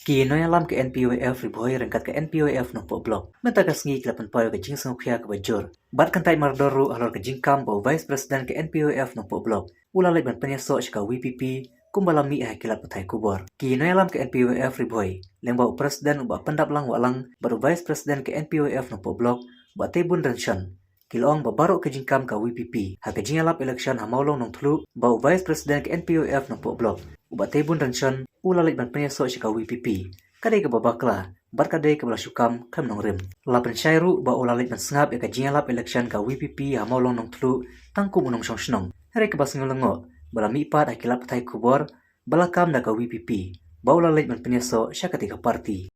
Kinoy alam ke NPWF riboy rengkat ke NPWF no po blok. Menta kasngi kilapan payo ke jing sengukya ke bajur. Bat kantai mardoru alor ke jingkam bo vice president ke NPWF no po blok. Ulalai ban penyeso ka WPP kumbalami kilap patai kubor. Kinoy alam ke NPWF riboy. Lembau presiden ubah pendap lang walang baru vice president ke NPWF no po blok. Ba tebun rensyon. Kilong baru ke jingkam ka WPP. Ha ke jingalap election hamaulong nong tulu ba vice president ke NPWF no po blok. Ubat tebun rensyon ulalai ban penyeso ka WPP. Kadai ke babakla, bat kadai ke belasukam kam nong rim. Lapan syairu ba ulalai ban sengap ka jingalap election ka WPP hamaulong nong tulu tangku munong syong. Hari ke basngulengo bala mipat akilap patai kubor balakam da ka WPP. Ba ulalai ban penyeso ketika parti.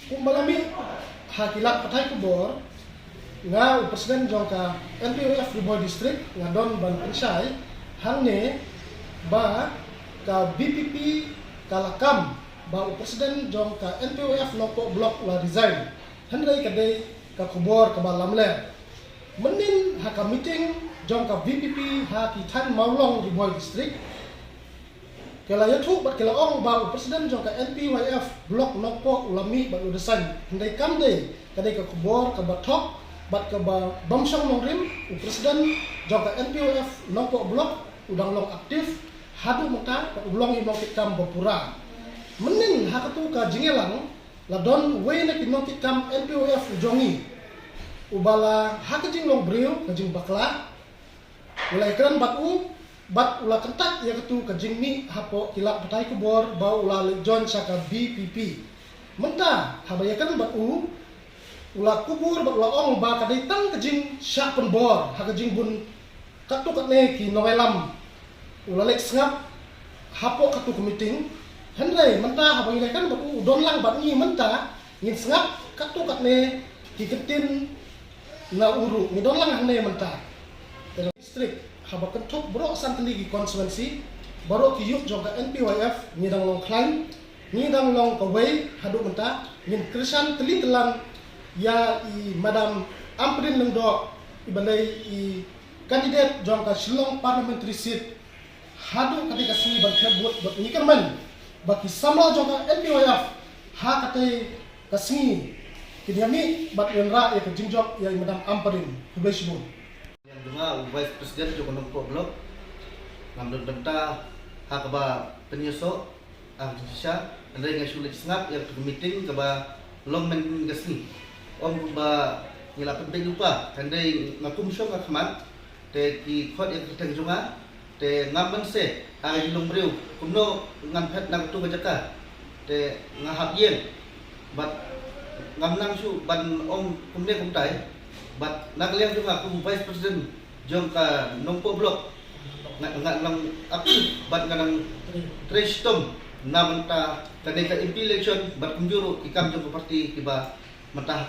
Kumbalami hakilap patai kubor nga presiden jongka NPWF Riboy District nga don ban pensai hangne ba ka BPP kalakam ba presiden jongka NPWF noko blok la resign handai kadai ka kubor ka balamle menin haka meeting jongka BPP ha kitan maulong Riboy District kala yatu bat kala ong ba presiden jongka NPWF blok noko ulami ba resign handai kamdai kadai ka kubor ka batok bat ke bamsang nongrim presiden jangka NPWF nongko blok udang long aktif hadu mata ulong imong kitam bapura menin hakatu ka jingelang ladon we na kinong kitam NPWF ujongi ubala hakajing long brio kajing bakla ulai kran batu bat ula kentak ya ketu kajing mi hapo kilap patai kubor ba ula lejon saka BPP menta habayakan batu ulah kubur ulah ong ba kadai tang kejing syak penbor ha kejing bun katu katne ki novelam ulah lek sengap hapo katu ke meeting hendai menta ha bangilai kan baku udon lang bat ni menta ngin sengap katu katne ki ketin na uru ni don lang hane menta distrik ha ba kentok bro santli ki konstituensi baru ki yuk jongka NPWF ni dang long klaim ni dang long kawai hadu menta ngin krisan teli telang ya i Madam Amprin Lengdo ibalai i kandidat jongka Shillong parliamentary seat hadu ketika sini ban buat penyikarman bagi sama jongka NPWF ha katai kasini kini bat yenra ya kejingjok ya Madam Amprin kubesibun yang dua vice president joko nongko blok ngamdon benta ha kaba penyeso Indonesia andai ngasulit sengap yang ke meeting kaba long men gasni om ba ngilapan beg lupa kandai ngakum syong ngakmat te ki khot yang keteng junga te ngamen se ai long breu kumno ngam phet nang tu bajaka te ngahap yen bat ngam nang su ban om kumne kum tai bat nagliang junga kum vice president jongka nompo blok nang aktif bat nang trestom namenta kadai ka election bat kumjuru ikam jongka parti kiba matah